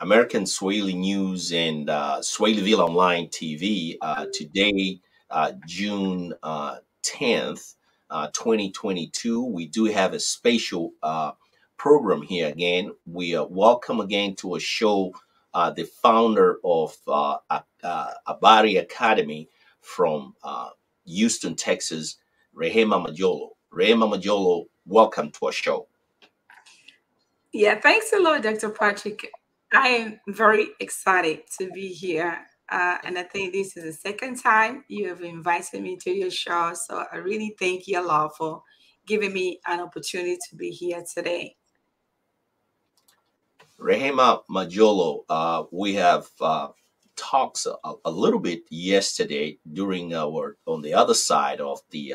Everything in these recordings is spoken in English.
American Swahili News and Swahiliville Online TV. Today, June 10th, 2022, we do have a special program here again. We welcome again to a show the founder of Habari Academy from Houston, Texas, Rehema Majolo. Rehema Majolo, welcome to our show. Yeah, thanks a lot, Dr. Patrick. I am very excited to be here. And I think this is the second time you have invited me to your show. So I really thank you a lot for giving me an opportunity to be here today. Rehema Majolo, we have talks a little bit yesterday during our on the other side of the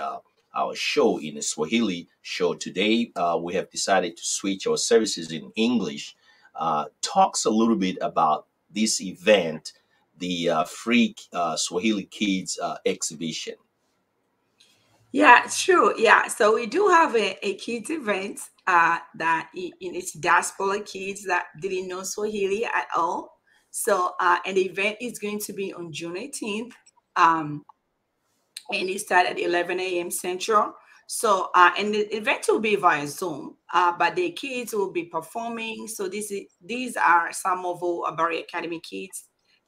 our show in the Swahili show. Today, we have decided to switch our services in English. Talks a little bit about this event, the free Swahili Kids exhibition. Yeah, sure. Yeah. So we do have a kids event in it's diaspora kids that didn't know Swahili at all. So and the event is going to be on June 18th. Um, and it starts at 11 a.m. Central. So, and the event will be via Zoom, but the kids will be performing. So these are some of our Barry Academy kids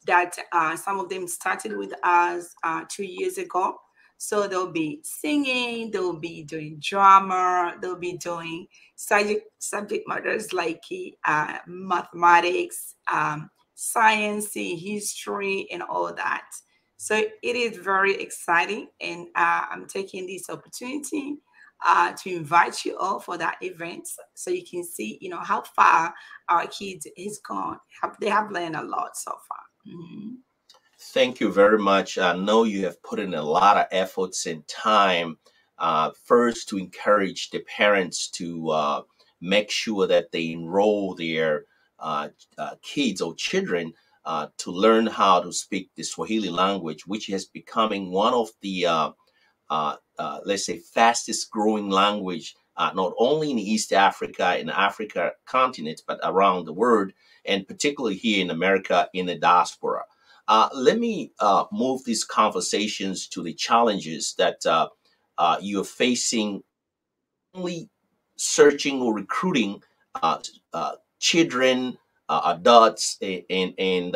that some of them started with us 2 years ago. So they'll be singing, they'll be doing drama, they'll be doing subject matters like mathematics, science, history, and all that. So it is very exciting, and I'm taking this opportunity to invite you all for that event, so you can see, how far our kids has gone. They have learned a lot so far. Mhm. Thank you very much. I know you have put in a lot of efforts and time, first to encourage the parents to make sure that they enroll their kids or children to learn how to speak the Swahili language, which is becoming one of the, let's say, fastest growing language, not only in East Africa, in the Africa continent, but around the world, and particularly here in America, in the diaspora. Let me move these conversations to the challenges that you're facing, only searching or recruiting children, adults, and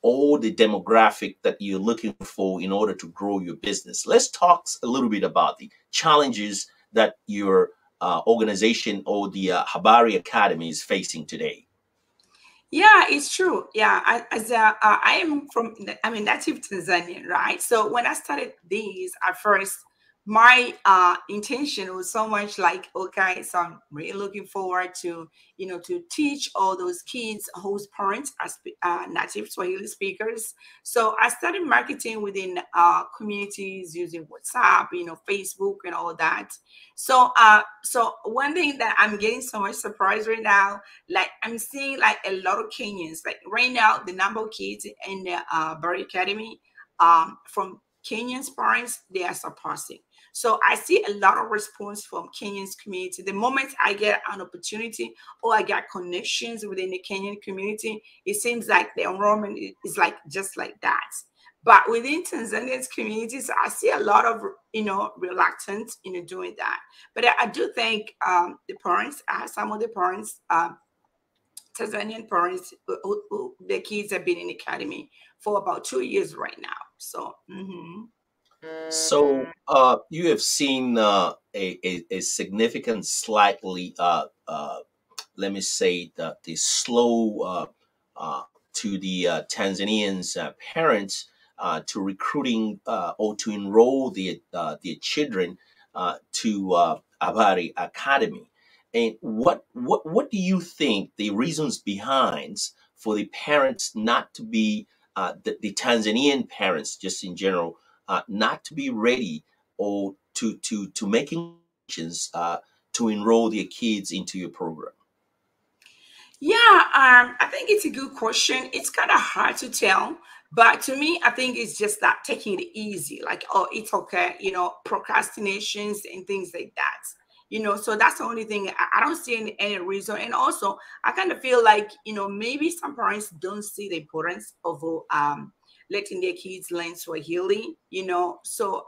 all the demographic that you're looking for in order to grow your business. Let's talk a little bit about the challenges that your organization or the Habari Academy is facing today. Yeah, it's true. Yeah, I am from, I mean, native Tanzanian, right? So when I started these at first, my intention was so much like, okay, so I'm really looking forward to, to teach all those kids whose parents are native Swahili speakers. So I started marketing within communities using WhatsApp, Facebook, and all that. So one thing that I'm getting so much surprise right now, like I'm seeing like a lot of Kenyans. Like right now, the number of kids in the Barry Academy from Kenyans parents, they are surpassing. So I see a lot of response from Kenyans community. The moment I get an opportunity or I get connections within the Kenyan community, it seems like the enrollment is like just like that. But within Tanzanians communities, I see a lot of reluctance in doing that. But I do think the parents, some of the parents, Tanzanian parents, the kids have been in the academy for about 2 years right now. So, So you have seen a significant, slightly, let me say, the slow to the Tanzanians' parents to recruiting or to enroll their children to Habari Academy. And what do you think the reasons behind for the parents not to be the Tanzanian parents, just in general, not to be ready or to making decisions to enroll their kids into your program? yeah, I think it's a good question. It's kind of hard to tell, but to me, I think it's just that taking it easy, like, oh, it's okay, procrastinations and things like that. So that's the only thing. I don't see any reason. And also, I kind of feel like, maybe some parents don't see the importance of letting their kids learn Swahili, so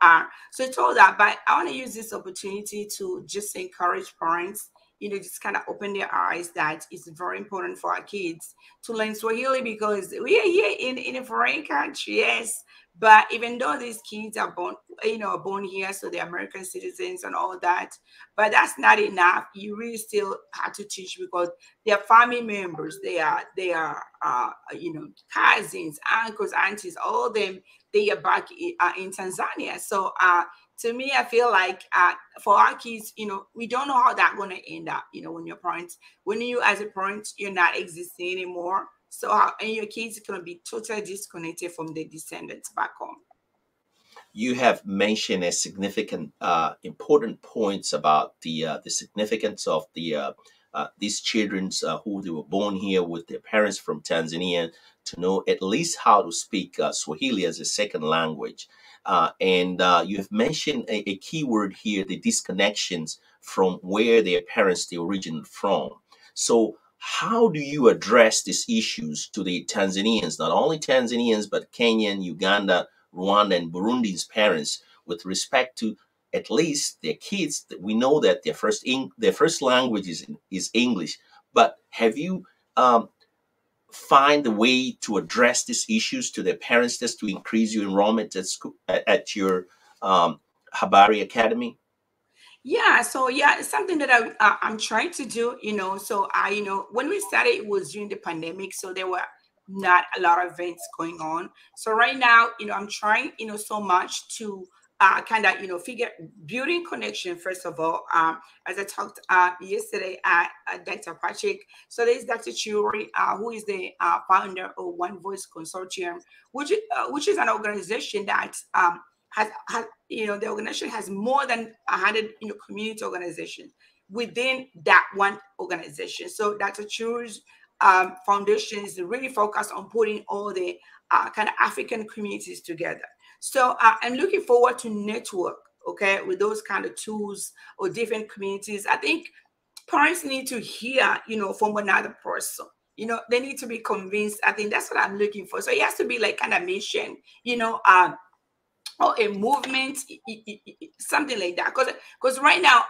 it's all that. But I want to use this opportunity to just encourage parents, just kind of open their eyes that it's very important for our kids to learn Swahili, because we are here in a foreign country, yes. But even though these kids are born, born here, so they're American citizens and all that, but that's not enough. You really still have to teach, because they're family members. They are cousins, uncles, aunties, all of them. They are back in Tanzania. So to me, I feel like for our kids, we don't know how that's going to end up. When you as a parent, you're not existing anymore. So and your kids are going to be totally disconnected from their descendants back home. You have mentioned a significant, important points about the significance of these children who they were born here with their parents from Tanzania to know at least how to speak Swahili as a second language. And you have mentioned a key word here, the disconnections from where their parents they originated from. So how do you address these issues to the Tanzanians, not only Tanzanians, but Kenyan, Uganda, Rwanda, and Burundi's parents with respect to at least their kids? We know that their first language is English, but have you find a way to address these issues to their parents just to increase your enrollment at school at your Habari Academy? Yeah, so yeah, it's something that I'm trying to do. So when we started, it was during the pandemic, so there were not a lot of events going on. So right now, I'm trying, so much to kind of, figure building connection first of all. As I talked yesterday at Dr. Patrick, so there's Dr. Churi, who is the founder of One Voice Consortium, which is an organization that has the organization has more than 100 community organizations within that one organization. So Dr. Chu's foundation is really focused on putting all the kind of African communities together. So I'm looking forward to network, okay, with those kind of tools or different communities. I think parents need to hear, from another person. They need to be convinced. I think that's what I'm looking for. So it has to be like kind of mission, or a movement, something like that. Because right now,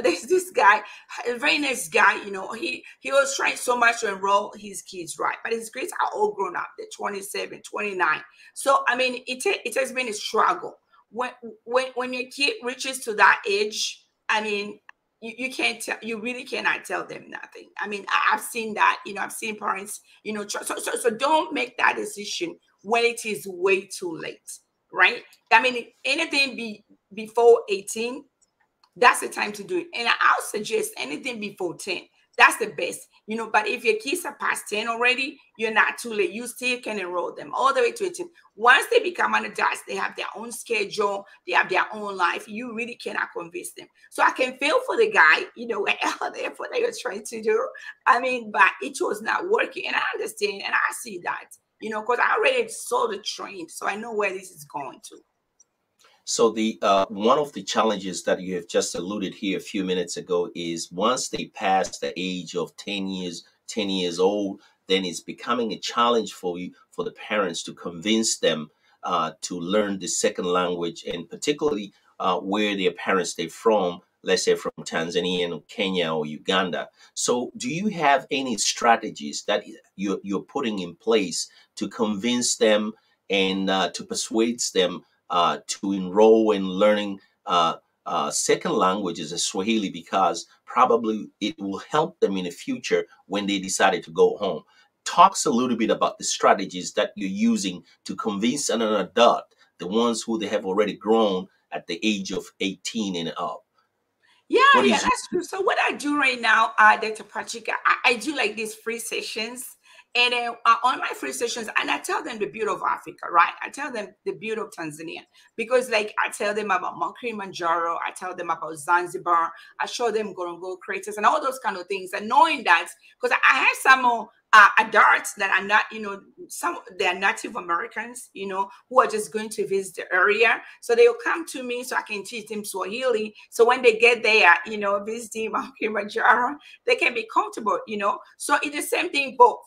there's this guy, a very nice guy. He was trying so much to enroll his kids, right? But his kids are all grown up. They're 27, 29. So I mean, it has been a struggle. When your kid reaches to that age, I mean, you can't tell, you really cannot tell them nothing. I mean, I've seen that. I've seen parents, so don't make that decision when it is way too late, right? I mean, anything before 18, that's the time to do it. And I'll suggest anything before 10. That's the best, but if your kids are past 10 already, you're not too late. You still can enroll them all the way to 18. Once they become an adult, they have their own schedule, they have their own life. You really cannot convince them. So I can feel for the guy, the effort they were trying to do. I mean, but it was not working. And I understand and I see that, because I already saw the train. So I know where this is going to. So the one of the challenges that you have just alluded here a few minutes ago is once they pass the age of 10 years old, then it's becoming a challenge for the parents to convince them to learn the second language, and particularly where their parents they're from, let's say from Tanzania or Kenya or Uganda. So do you have any strategies that you're putting in place to convince them and to persuade them to enroll in learning second languages as Swahili, because probably it will help them in the future when they decided to go home? Talks a little bit about the strategies that you're using to convince an adult, the ones who they have already grown at the age of 18 and up. Yeah, that's true. So what I do right now, Dr. Patrick, I do like these free sessions. And then on my free sessions, and I tell them the beauty of Africa, right? I tell them the beauty of Tanzania, because like I tell them about Mount Kilimanjaro, I tell them about Zanzibar, I show them Gorongo craters and all those kind of things. And knowing that, because I have some adults that are not, some they are Native Americans, who are just going to visit the area. So they'll come to me so I can teach them Swahili. So when they get there, visiting Mount Kilimanjaro, they can be comfortable. So it's the same thing for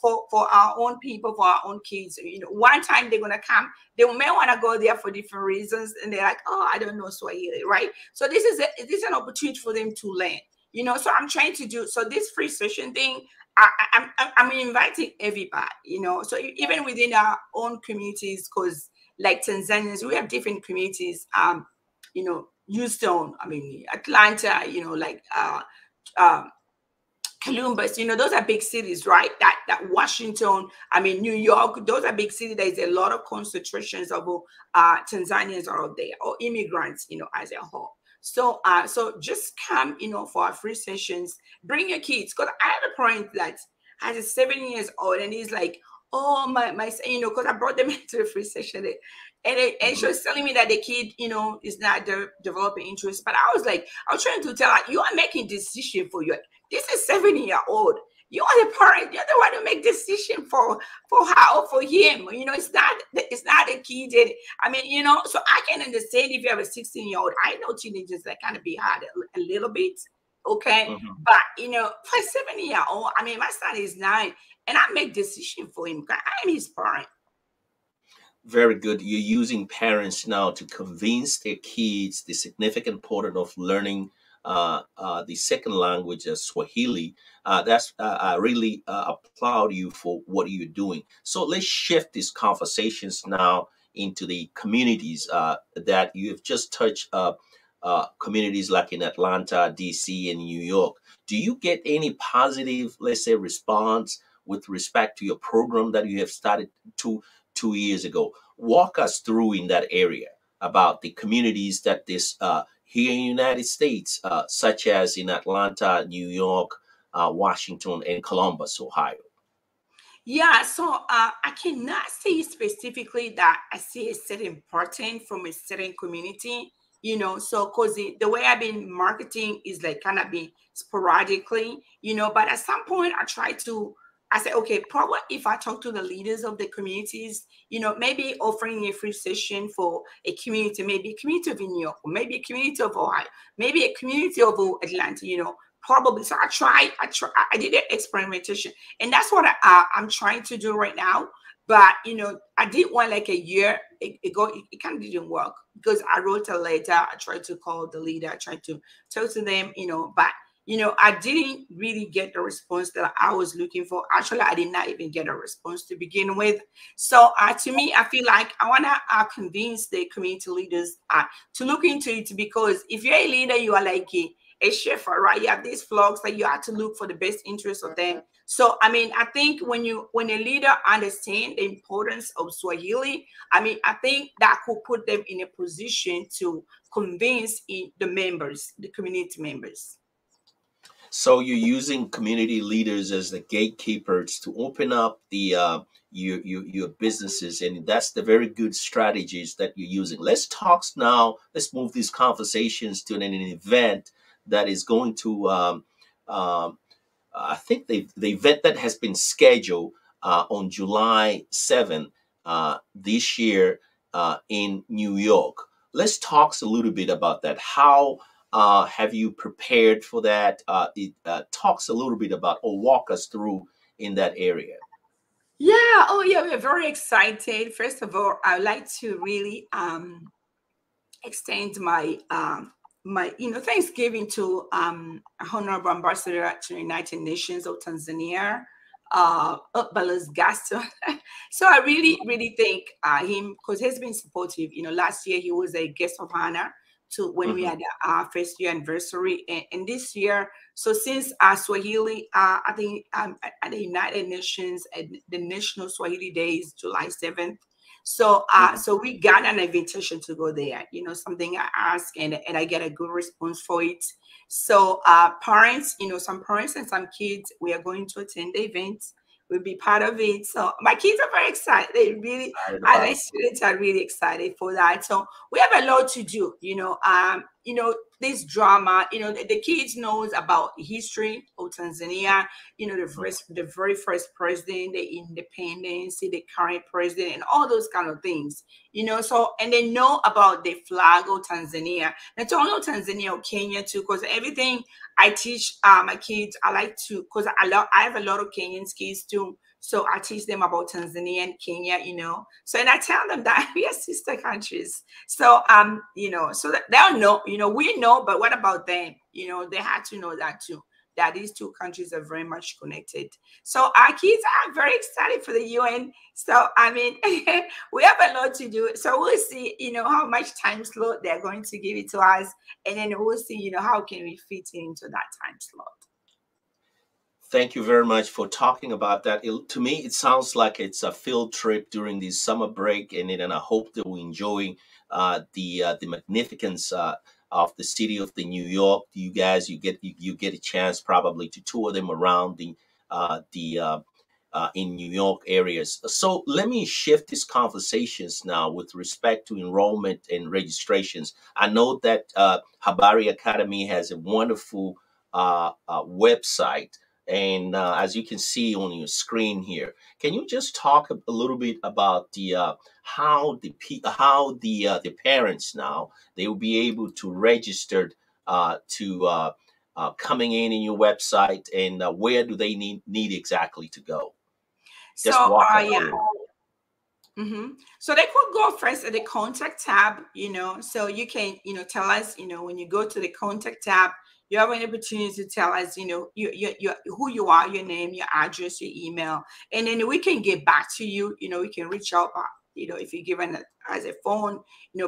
our own people, for our own kids. One time they're gonna come, they may want to go there for different reasons, and they're like, oh, I don't know Swahili, right? So this is an opportunity for them to learn. So I'm trying to do so this free session thing. I'm inviting everybody. So even within our own communities, because like Tanzanians, we have different communities. Houston, Atlanta, like Columbus, those are big cities, right? That Washington, New York, those are big cities. There's a lot of concentrations of Tanzanians are out there, or immigrants, as a whole. So just come, for our free sessions. Bring your kids, because I have a parent that has a 7 years old, and he's like, oh my, because I brought them into the free session, and she was telling me that the kid, is not developing interest. But I was trying to tell her, you are making decision for you. This is 7-year-old. You are the parent. You're the one to make decision for her or for him. It's not a kid. So I can understand if you have a 16-year-old. I know teenagers that kind of be hard a little bit. Okay. But for a 7-year-old, my son is 9, and I make decision for him. I'm his parent. Very good. You're using parents now to convince their kids the significant importance of learning the second language as Swahili. I really applaud you for what you're doing. So let's shift these conversations now into the communities that you have just touched. Communities like in Atlanta, DC, and New York. Do you get any positive, let's say, response with respect to your program that you have started 2 years ago? Walk us through in that area about the communities that this here in the United States, such as in Atlanta, New York, Washington, and Columbus, Ohio. Yeah, so I cannot say specifically that I see a certain pattern from a certain community, so because the way I've been marketing is like kind of been sporadically, but at some point I said, okay, probably if I talk to the leaders of the communities, maybe offering a free session for a community, maybe a community of New York, or maybe a community of Ohio, maybe a community of Atlanta, probably. So I did an experimentation, and that's what I'm trying to do right now. But I did one like a year ago. It kind of didn't work because I wrote a letter. I tried to call the leader. I tried to talk to them, but I didn't really get the response that I was looking for. Actually, I did not even get a response to begin with. So to me, I feel like I want to convince the community leaders to look into it, because if you're a leader, you are like a shepherd, right? You have these flocks that you have to look for the best interest of them. So, I think when a leader understands the importance of Swahili, I think that could put them in a position to convince the community members. So you're using community leaders as the gatekeepers to open up the your businesses, and that's the very good strategies that you're using. Let's talk now. Let's move these conversations to an event that is going to. I think the event that has been scheduled on July 7th this year in New York. Let's talk a little bit about that. How have you prepared for that? It talks a little bit about, or walk us through in that area. Yeah. Oh, yeah. We're very excited. First of all, I would like to really extend my Thanksgiving to Honorable Ambassador to the United Nations of Tanzania, Balas Gaston. So I really, really thank him, because he's been supportive. Last year he was a guest of honor to when we had our first year anniversary, and this year. So since Swahili, I think at the United Nations, the National Swahili Day is July 7th. So so we got an invitation to go there, something I asked, and I get a good response for it. So parents, some parents and some kids, we are going to attend the event. We'll be part of it. So my kids are very excited. They really, and my students are really excited for that. So we have a lot to do. this drama, the kids knows about history of Tanzania, the very first president, the independence, the current president, and all those kind of things, so, and they know about the flag of Tanzania, not only Tanzania or Kenya too, because everything I teach my kids, I like to, because I have a lot of Kenyan kids too. So I teach them about Tanzania and Kenya, So, and I tell them that we are sister countries. So, so that they'll know, we know, but what about them? They had to know that too, that these two countries are very much connected. So our kids are very excited for the UN. So, I mean, we have a lot to do. So we'll see, how much time slot they're going to give it to us. And then we'll see, how can we fit into that time slot. Thank you very much for talking about that. To me, it sounds like it's a field trip during the summer break, and I hope that we enjoy the magnificence of the city of the New York. You guys, you get a chance probably to tour them around the in New York areas. So let me shift these conversations now with respect to enrollment and registrations. I know that Habari Academy has a wonderful website. And as you can see on your screen here, can you just talk a little bit about how the parents now they will be able to register to coming in your website, and where do they need exactly to go? Just So, walk us yeah. through. So they could go first at the contact tab, so you can, tell us, when you go to the contact tab, you have an opportunity to tell us, who you are, your name, your address, your email, and then we can get back to you. We can reach out, if you're given as a phone,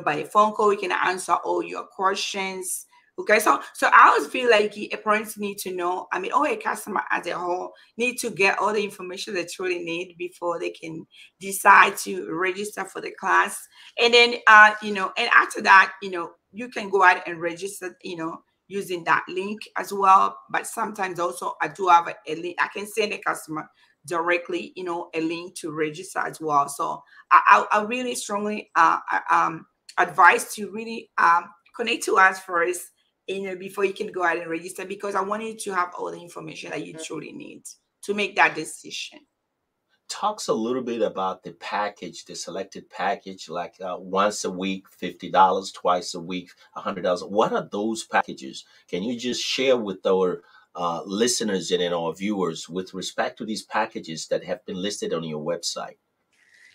by a phone call, we can answer all your questions. Okay, so I always feel like parents need to know. I mean, or a customer as a whole need to get all the information they truly need before they can decide to register for the class. And then, and after that, you can go out and register, using that link as well. But sometimes also I do have a link. I can send a customer directly, a link to register as well. So I really strongly advise to really connect to us first, before you can go out and register, because I want you to have all the information that you truly need to make that decision. Talks a little bit about the package, the selected package, like once a week, $50, twice a week, $100. What are those packages? Can you just share with our listeners and our viewers with respect to these packages that have been listed on your website?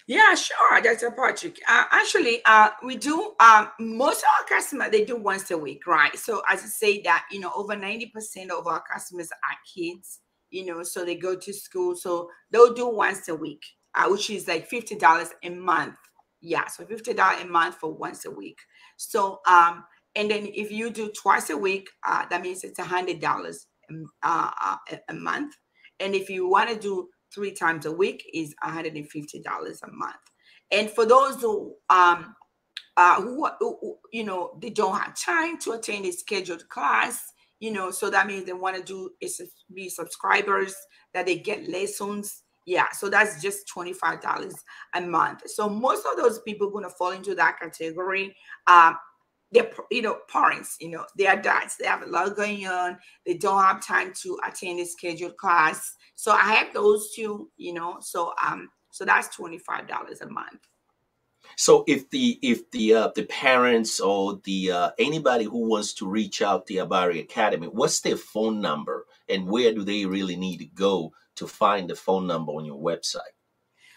Yeah, sure, Dr. Patrick. Actually, we do, most of our customers, they do once a week, right? So as I say that, over 90% of our customers are kids, so they go to school. So they'll do once a week, which is like $50 a month. Yeah, so $50 a month for once a week. So, and then if you do twice a week, that means it's $100 a month. And if you want to do 3 times a week, is $150 a month. And for those who they don't have time to attend a scheduled class, so that means they want to do is be subscribers that they get lessons. Yeah, so that's just $25 a month. So most of those people are going to fall into that category. They're, parents, they are dads, they have a lot going on, they don't have time to attend a scheduled class. So I have those two, so that's $25 a month. So if the parents or the anybody who wants to reach out to Habari Academy, what's their phone number, and where do they really need to go to find the phone number on your website?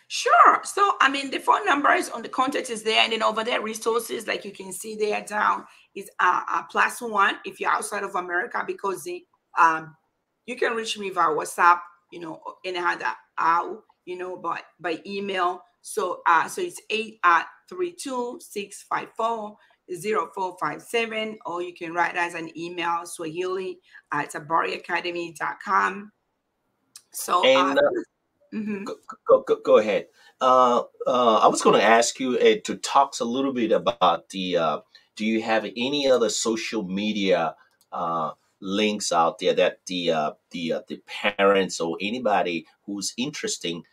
Sure. So, I mean, the phone number is on the contact is there, and then over there, resources like you can see there down is +1 if you're outside of America, because you can reach me via WhatsApp, any other by email. So it's 832-654-0457, or you can write as an email, Swahili at habariacademy.com. So and go ahead. I was going to ask you to talk a little bit about do you have any other social media links out there that the parents or anybody who's interesting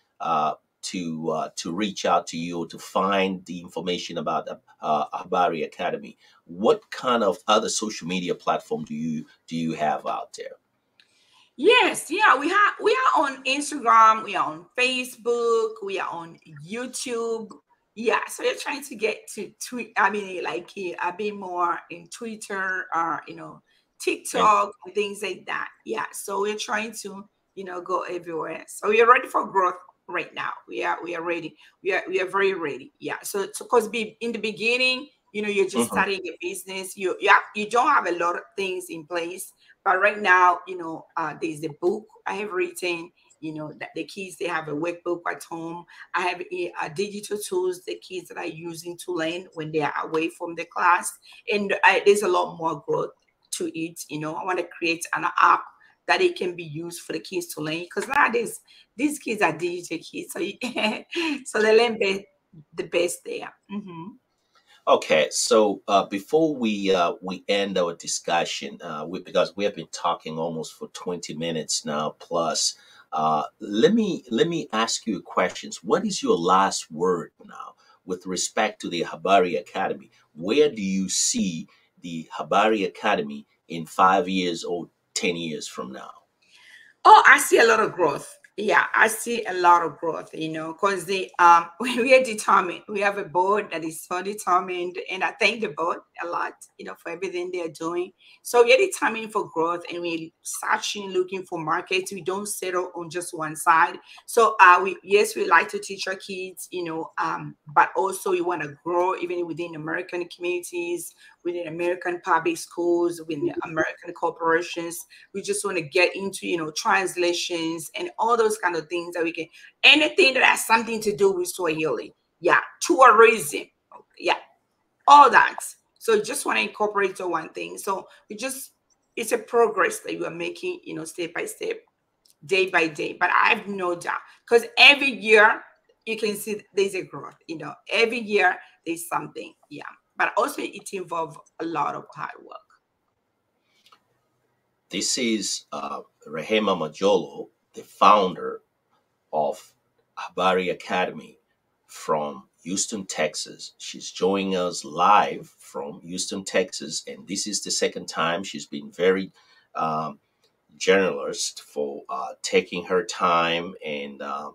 to reach out to you or to find the information about Habari Academy, what kind of other social media platform do you have out there? Yes, yeah, we are on Instagram, we are on Facebook, we are on YouTube. Yeah, so we're trying to get to tweet. I mean, like a bit more in Twitter, or And TikTok and things like that. Yeah, so we're trying to go everywhere. So we are ready for growth right now. We are ready. We are very ready. Yeah. So because be in the beginning, you're just mhm, starting a business. You don't have a lot of things in place, but right now, there's a book I have written, that the kids, they have a workbook at home. I have digital tools the kids that are using to learn when they are away from the class. And there's a lot more growth to it. I want to create an app that it can be used for the kids to learn, because nowadays these kids are digital kids. So, so they learn the best there. Okay, so before we end our discussion, because we have been talking almost for 20 minutes now plus, let me ask you questions. What is your last word now with respect to the Habari Academy? Where do you see the Habari Academy in 5 years or 10 years from now? Oh, I see a lot of growth. Yeah, I see a lot of growth, because the we are determined. We have a board that is so determined, and I thank the board a lot, for everything they're doing. So we're determined for growth, and we're searching, looking for markets. We don't settle on just one side. So we like to teach our kids, but also we want to grow even within American communities, within American public schools, within American corporations. We just want to get into translations and all those kind of things that we can, anything that has something to do with Swahili, yeah, tourism, yeah, all that. So just want to incorporate to one thing. So it's a progress that you are making, step by step, day by day. But I have no doubt, because every year you can see there's a growth, every year there's something. Yeah, but also it involves a lot of hard work. This is Rehema Majolo, the founder of Habari Academy from Houston, Texas. She's joining us live from Houston, Texas, and this is the second time. She's been very um, generous for taking her time uh,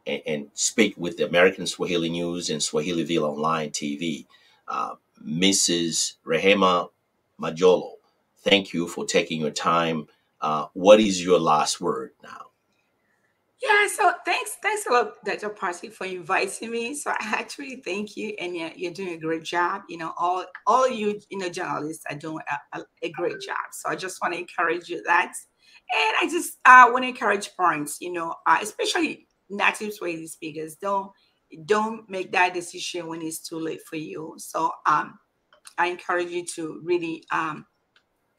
and speak with the American Swahili News and Swahiliville Online TV. Mrs. Rehema Majolo, thank you for taking your time. What is your last word now? Yeah, so thanks a lot, Dr. Parsley, for inviting me. So I actually thank you, and yeah, you're doing a great job. All you journalists are doing a great job. So I just want to encourage you that, and I just want to encourage parents, especially native Swahili speakers, don't make that decision when it's too late for you. So I encourage you to really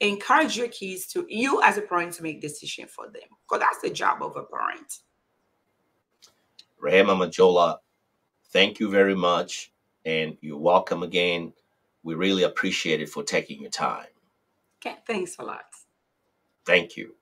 encourage your kids, to you as a parent, to make decision for them, because that's the job of a parent. Rehema Majola, thank you very much, and you're welcome again. We really appreciate it for taking your time. Okay, thanks a lot. Thank you.